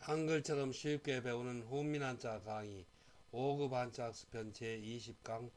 한글처럼 쉽게 배우는 훈민한자 강의 5급 한자 학습편 제20강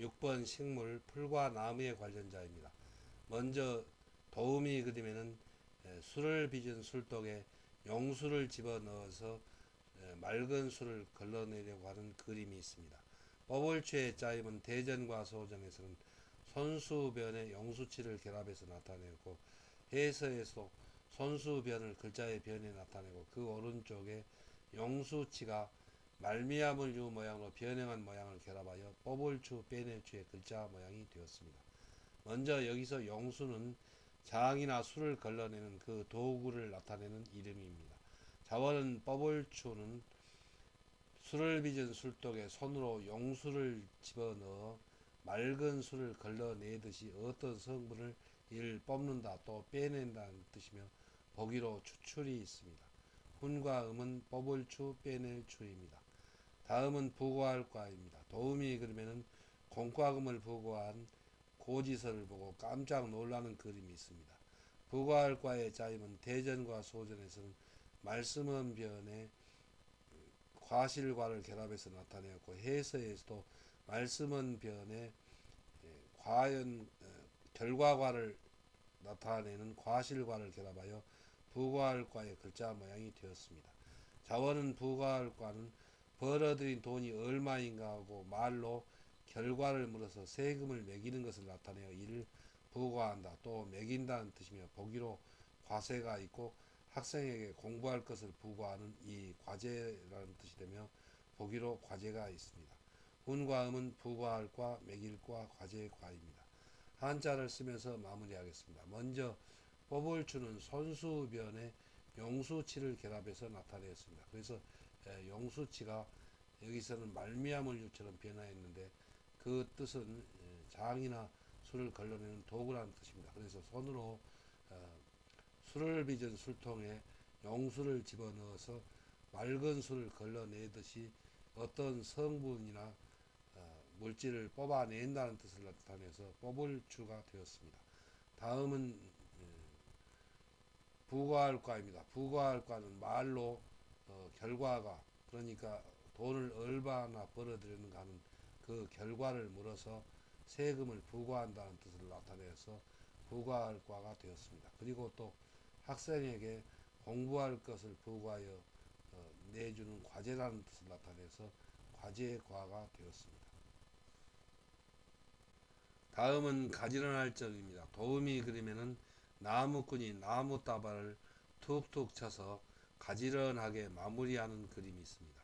6번 식물 풀과 나무에 관련자입니다. 먼저 도우미 그림에는 술을 빚은 술독에 용수를 집어넣어서 맑은 술을 걸러내려고 하는 그림이 있습니다. 버블추의 짜임은 대전과 소전에서는 손수변에 용수치를 결합해서 나타내고 해서에서 손수변을 글자의 변에 나타내고 그 오른쪽에 용수치가 말미암을 유 모양으로 변형한 모양을 결합하여 버블추 빼내추의 글자 모양이 되었습니다. 먼저 여기서 용수는 장이나 술을 걸러내는 그 도구를 나타내는 이름입니다. 자원은 버블추는 술을 빚은 술독에 손으로 용수를 집어넣어 맑은 술을 걸러내듯이 어떤 성분을 이를 뽑는다 또 빼낸다는 뜻이며 보기로 추출이 있습니다. 훈과 음은 뽑을추 빼낼 추입니다. 다음은 부고할과입니다. 도우미 그림에는 공과금을 부고한 고지서를 보고 깜짝 놀라는 그림이 있습니다. 부고할과의 짜임은 대전과 소전에서는 말씀은 변에 과실과를 결합해서 나타내었고 해서에서도 말씀은 변에 과연 결과과를 나타내는 과실과를 결합하여 부과할과의 글자 모양이 되었습니다. 자원은 부과할과는 벌어들인 돈이 얼마인가 하고 말로 결과를 물어서 세금을 매기는 것을 나타내어 이를 부과한다 또 매긴다는 뜻이며 보기로 과세가 있고 학생에게 공부할 것을 부과하는 이 과제라는 뜻이 되며 보기로 과제가 있습니다. 훈과 음은 부과할과 매길과 과제과입니다. 한자를 쓰면서 마무리하겠습니다. 먼저 뽑을추는 손수변에 용수치를 결합해서 나타내었습니다. 그래서 용수치가 여기서는 말미암을 유처럼 변화했는데 그 뜻은 장이나 술을 걸러내는 도구라는 뜻입니다. 그래서 손으로 술을 빚은 술통에 용수를 집어넣어서 맑은 술을 걸러내듯이 어떤 성분이나 물질을 뽑아낸다는 뜻을 나타내서 뽑을 추가 되었습니다. 다음은 부과할과입니다. 부과할과는 말로 결과가 그러니까 돈을 얼마나 벌어들였는가 하는 그 결과를 물어서 세금을 부과한다는 뜻을 나타내서 부과할과가 되었습니다. 그리고 또 학생에게 공부할 것을 부과하여 내주는 과제라는 뜻을 나타내서 과제과가 되었습니다. 다음은 가지런할 적입니다. 도우미 그림에는 나무꾼이 나무다발을 툭툭 쳐서 가지런하게 마무리하는 그림이 있습니다.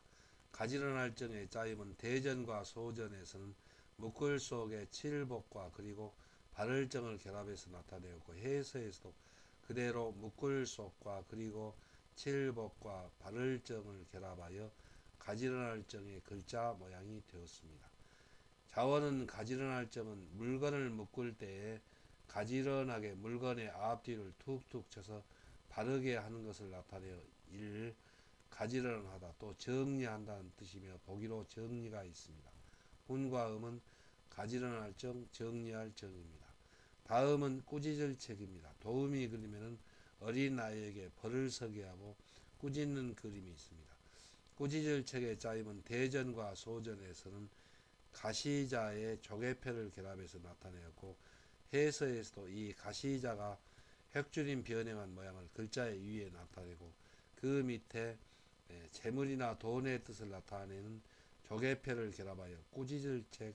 가지런할 적의 짜임은 대전과 소전에서는 묶을 속에 칠복과 그리고 발을정을 결합해서 나타내었고 해서에서도 그대로 묶을 속과 그리고 칠복과 발을정을 결합하여 가지런할 적의 글자 모양이 되었습니다. 자원은 가지런할 점은 물건을 묶을 때에 가지런하게 물건의 앞뒤를 툭툭 쳐서 바르게 하는 것을 나타내어 이를 가지런하다 또 정리한다는 뜻이며 보기로 정리가 있습니다. 훈과 음은 가지런할 정, 정리할 정입니다. 다음은 꾸짖을책입니다. 도우미 그림에는 어린 아이에게 벌을 서게 하고 꾸짖는 그림이 있습니다. 꾸짖을책의 짜임은 대전과 소전에서는 가시자의 조개표를 결합해서 나타내었고 해서에서도 이 가시자가 획줄인 변형한 모양을 글자의 위에 나타내고 그 밑에 재물이나 돈의 뜻을 나타내는 조개표를 결합하여 꾸짖을책,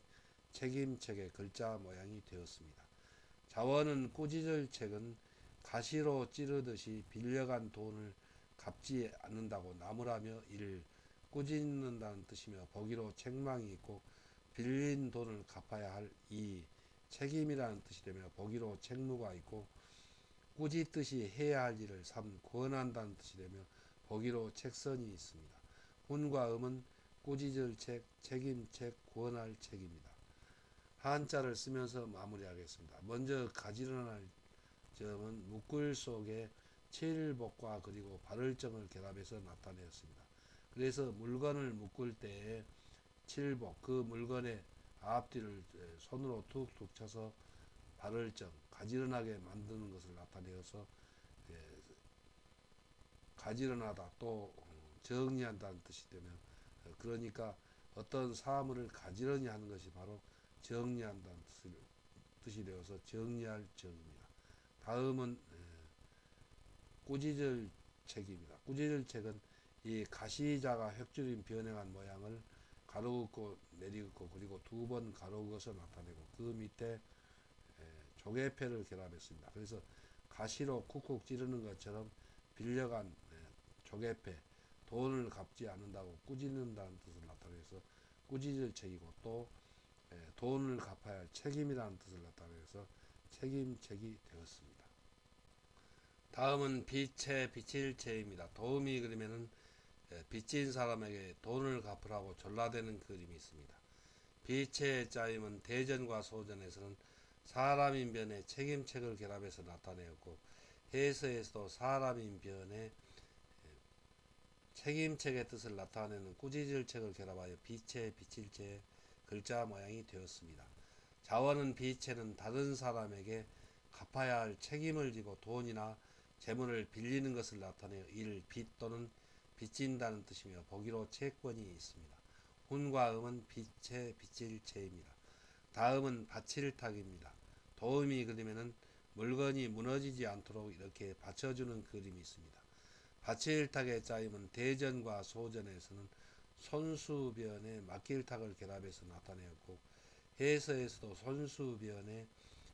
책임책의 글자 모양이 되었습니다. 자원은 꾸짖을책은 가시로 찌르듯이 빌려간 돈을 갚지 않는다고 나무라며 이를 꾸짖는다는 뜻이며 보기로 책망이 있고 빌린 돈을 갚아야 할 이 책임이라는 뜻이 되며 보기로 책무가 있고 꾸짖듯이 해야 할 일을 권한다는 뜻이 되며 보기로 책선이 있습니다. 훈과 음은 꾸짖을 책, 책임책, 권할 책입니다. 한자를 쓰면서 마무리하겠습니다. 먼저 가지런할 점은 묶을 속에 칠복과 그리고 발을정을 결합해서 나타내었습니다. 그래서 물건을 묶을 때에 칠복 그 물건의 앞뒤를 손으로 툭툭 쳐서 발을정 가지런하게 만드는 것을 나타내어서 가지런하다 또 정리한다는 뜻이 되며 그러니까 어떤 사물을 가지런히 하는 것이 바로 정리한다는 뜻이 되어서 정리할 적입니다. 다음은 꾸짖을책입니다. 꾸짖을책은 이 가시자가 획줄인 변형한 모양을 가로긋고 내리긋고 그리고 두 번 가로긋어서 나타내고 그 밑에 조개패를 결합했습니다. 그래서 가시로 쿡쿡 찌르는 것처럼 빌려간 조개패, 돈을 갚지 않는다고 꾸짖는다는 뜻을 나타내서 꾸짖을책이고 또 돈을 갚아야 할 책임이라는 뜻을 나타내서 책임책이 되었습니다. 다음은 빚채, 빚질채입니다. 도우미 그림에는 빚진 사람에게 돈을 갚으라고 졸라대는 그림이 있습니다. 빚채의 짜임은 대전과 소전에서는 사람인 변에 책임책을 결합해서 나타내었고 해서에서도 사람인 변에 책임책의 뜻을 나타내는 꾸짖을책을 결합하여 빚채, 빚질채의 글자 모양이 되었습니다. 자원은 빚채는 다른 사람에게 갚아야 할 책임을 지고 돈이나 재물을 빌리는 것을 나타내어 이를 빚 또는 빚진다는 뜻이며 보기로 채권이 있습니다. 훈과 음은 빚채, 빚질채입니다. 다음은 받칠탁입니다. 도우미 그림에는 물건이 무너지지 않도록 이렇게 받쳐주는 그림이 있습니다. 받칠탁의 짜임은 대전과 소전에서는 손수변에 막길탁을 결합해서 나타내었고 해서에서도 손수변에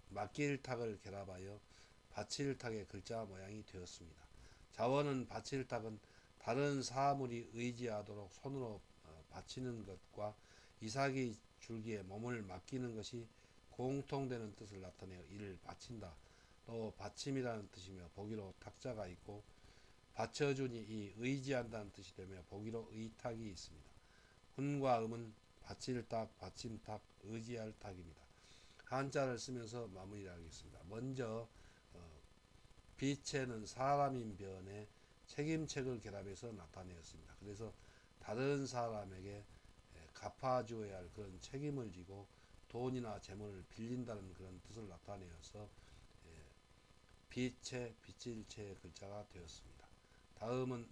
막길탁을 결합하여 받칠탁의 글자 모양이 되었습니다. 자원은 받칠탁은 다른 사물이 의지하도록 손으로 받치는 것과 이삭이 줄기에 몸을 맡기는 것이 공통되는 뜻을 나타내어 이를 받친다. 또 받침이라는 뜻이며 보기로 탁자가 있고 받쳐주니 이 의지한다는 뜻이 되며 보기로 의탁이 있습니다. 훈과 음은 받칠탁, 받침탁, 의지할 탁입니다. 한자를 쓰면서 마무리를 하겠습니다. 먼저 빚채는 사람인 변에 책임책을 결합해서 나타내었습니다. 그래서 다른 사람에게 갚아주어야 할 그런 책임을 지고 돈이나 재물을 빌린다는 그런 뜻을 나타내어서 빚채, 빚질채의 글자가 되었습니다. 다음은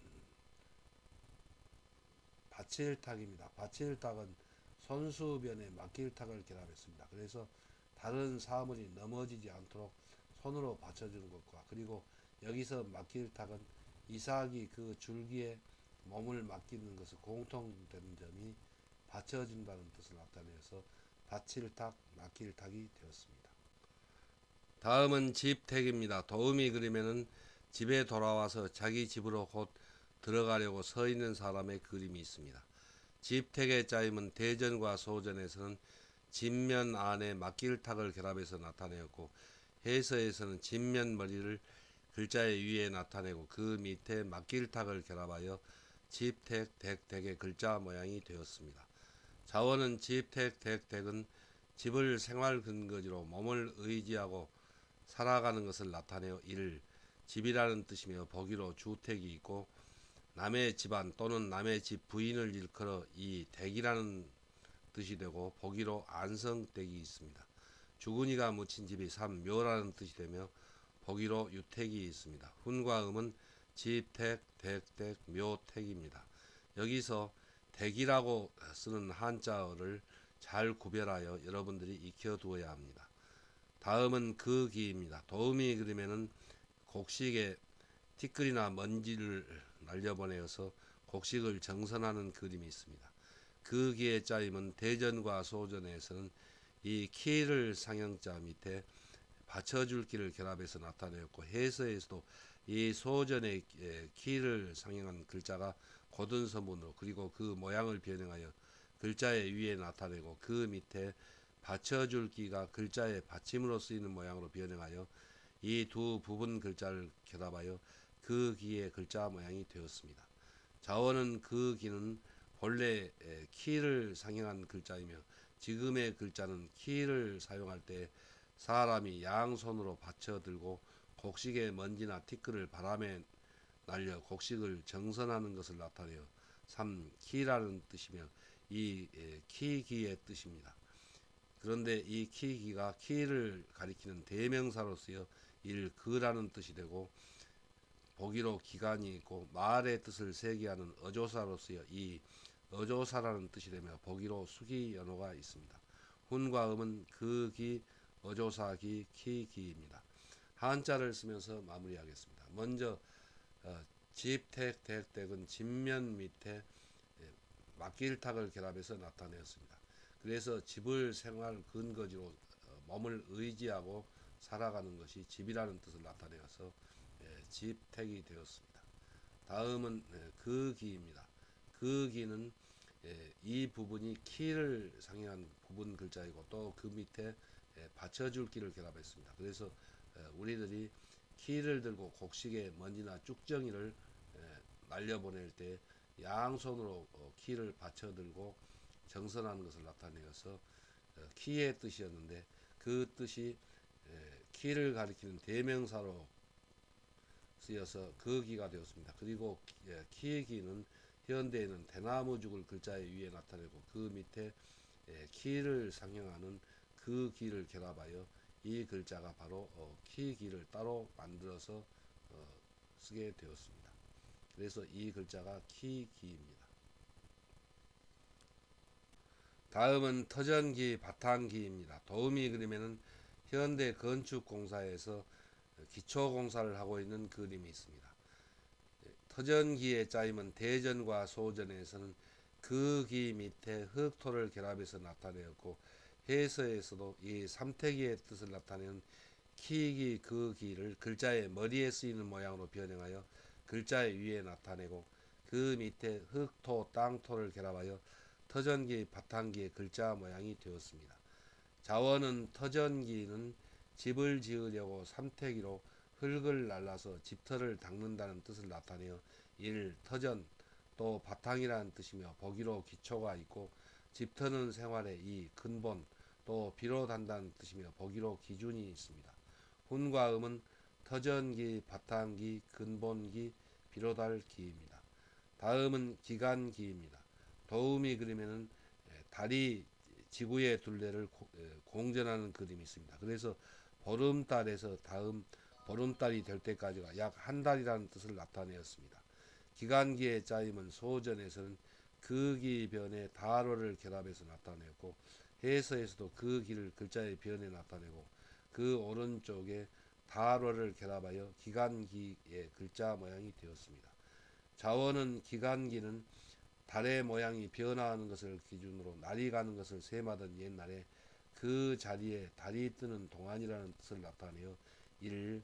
받칠탁입니다. 받칠탁은 손수변에 막길탁을 결합했습니다. 그래서 다른 사물이 넘어지지 않도록 손으로 받쳐주는 것과 그리고 여기서 막길탁은 이삭이 그 줄기에 몸을 맡기는 것을 공통된 점이 받쳐준다는 뜻을 나타내서 받칠탁, 막길탁이 되었습니다. 다음은 집택입니다. 도우미 그림에는 집에 돌아와서 자기 집으로 곧 들어가려고 서 있는 사람의 그림이 있습니다. 집택의 짜임은 대전과 소전에서는 집면 안에 막길탁을 결합해서 나타내었고 해서에서는 집면 머리를 글자의 위에 나타내고 그 밑에 막길탁을 결합하여 집택, 댁의 글자 모양이 되었습니다. 자원은 집택, 댁은 집을 생활 근거지로 몸을 의지하고 살아가는 것을 나타내어 이를 집이라는 뜻이며 보기로 주택이 있고 남의 집안 또는 남의 집 부인을 일컬어 이 댁이라는 뜻이 되고 보기로 안성댁이 있습니다. 주근이가 묻힌 집이 삼 묘라는 뜻이 되며 보기로 유택이 있습니다. 훈과 음은 집택, 댁, 묘택입니다. 여기서 댁이라고 쓰는 한자어를 잘 구별하여 여러분들이 익혀두어야 합니다. 다음은 그 기입니다. 도우미 그림에는 곡식에 티끌이나 먼지를 날려보내어서 곡식을 정선하는 그림이 있습니다. 그 기의 짜임은 대전과 소전에서는 이 키를 상형자 밑에 받쳐줄 기를 결합해서 나타내었고 해서에서도 이 소전의 키를 상형한 글자가 고든 서문으로 그리고 그 모양을 변형하여 글자의 위에 나타내고 그 밑에 받쳐줄 기가 글자의 받침으로 쓰이는 모양으로 변형하여 이 두 부분 글자를 결합하여 그 기의 글자 모양이 되었습니다. 자원은 그 기는 본래 키를 상형한 글자이며 지금의 글자는 키를 사용할 때 사람이 양손으로 받쳐 들고 곡식의 먼지나 티끌을 바람에 날려 곡식을 정선하는 것을 나타내어 3. 키라는 뜻이며 이 키기의 뜻입니다. 그런데 이 키기가 키를 가리키는 대명사로 쓰여 일 그라는 뜻이 되고 보기로 기간이 있고 말의 뜻을 세기하는 어조사로서의 이 어조사라는 뜻이 되며 보기로 수기 연호가 있습니다. 훈과 음은 그기, 어조사기, 키기입니다. 한자를 쓰면서 마무리하겠습니다. 먼저 집택, 택택은 집면 밑에 막길탁을 결합해서 나타내었습니다. 그래서 집을 생활 근거지로 몸을 의지하고 살아가는 것이 집이라는 뜻을 나타내어서 집택이 되었습니다. 다음은 그기입니다. 그기는 이 부분이 키를 상징한 부분 글자이고 또 그 밑에 받쳐줄 기를 결합했습니다. 그래서 우리들이 키를 들고 곡식에 먼지나 쭉정이를 날려보낼 때 양손으로 키를 받쳐들고 정선하는 것을 나타내어서 키의 뜻이었는데 그 뜻이 키를 가리키는 대명사로 쓰여서 그 기가 되었습니다. 그리고 키의 기는 현대에는 대나무 죽을 글자에 위에 나타내고 그 밑에 키를 상징하는 그 기를 결합하여 이 글자가 바로 키기를 따로 만들어서 쓰게 되었습니다. 그래서 이 글자가 키기입니다. 다음은 터전기, 바탕기입니다. 도우미 그림에는 현대 건축공사에서 기초공사를 하고 있는 그림이 있습니다. 터전기의 짜임은 대전과 소전에서는 그 기 밑에 흑토를 결합해서 나타내었고 해서에서도 이 삼태기의 뜻을 나타내는 키기 그 기를 글자의 머리에 쓰이는 모양으로 변형하여 글자의 위에 나타내고 그 밑에 흑토, 땅토를 결합하여 터전기, 바탕기의 글자 모양이 되었습니다. 자원은 터전기는 집을 지으려고 삼태기로 흙을 날라서 집터를 닦는다는 뜻을 나타내어 일, 터전, 또 바탕이라는 뜻이며 보기로 기초가 있고 집터는 생활의 이 근본, 또 비롯한다는 뜻이며 보기로 기준이 있습니다. 훈과 음은 터전기, 바탕기, 근본기, 비롯할 기입니다. 다음은 기간기입니다. 도우미 그림에는 달이 지구의 둘레를 공전하는 그림이 있습니다. 그래서 보름달에서 다음 보름달이 될 때까지가 약 한 달이라는 뜻을 나타내었습니다. 기간기의 짜임은 소전에서는 그 기 변에 달월을 결합해서 나타내었고 해서에서도 그 기를 글자의 변에 나타내고 그 오른쪽에 달월을 결합하여 기간기의 글자 모양이 되었습니다. 자원은 기간기는 달의 모양이 변화하는 것을 기준으로 날이 가는 것을 셈하던 옛날에 그 자리에 달이 뜨는 동안이라는 뜻을 나타내어 일,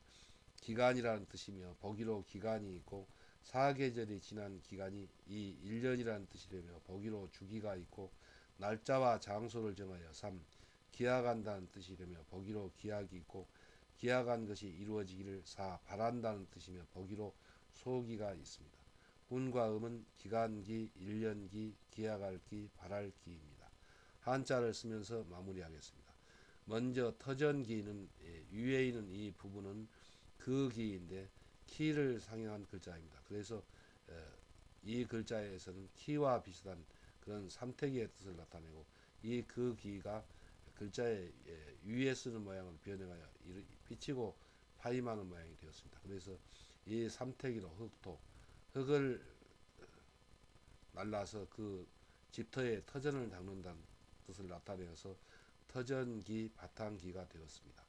기간이라는 뜻이며 보기로 기간이 있고 사계절이 지난 기간이 이 1년이라는 뜻이 되며 보기로 주기가 있고 날짜와 장소를 정하여 3, 기약한다는 뜻이 되며 보기로 기약이 있고 기약한 것이 이루어지기를 4, 바란다는 뜻이며 보기로 소기가 있습니다. 훈과 음은 기간기, 1년기, 기약할기, 바랄기입니다. 한자를 쓰면서 마무리하겠습니다. 먼저 터전기는 위에 있는 이 부분은 그 기인데 키를 상징한 글자입니다. 그래서 이 글자에서는 키와 비슷한 그런 삼태기의 뜻을 나타내고 이 그 기가 글자의 위에 쓰는 모양을 변형하여 비치고 파임하는 모양이 되었습니다. 그래서 이 삼태기로 흑토, 흙을 날라서 그 집터에 터전을 닦는다는 뜻을 나타내어서 터전기, 바탕기가 되었습니다.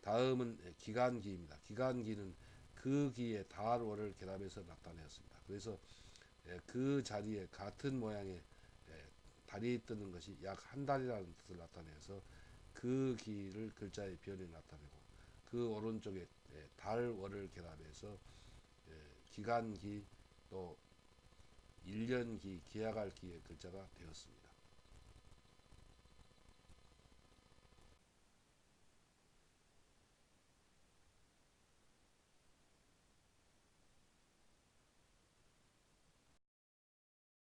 다음은 기간기입니다. 기간기는 그 기의 달월을 결합해서 나타내었습니다. 그래서 그 자리에 같은 모양의 달이 뜨는 것이 약 한 달이라는 뜻을 나타내서 그 기를 글자의 변에 나타내고 그 오른쪽에 달월을 결합해서 기간기 또 1년기, 기약할 기의 글자가 되었습니다.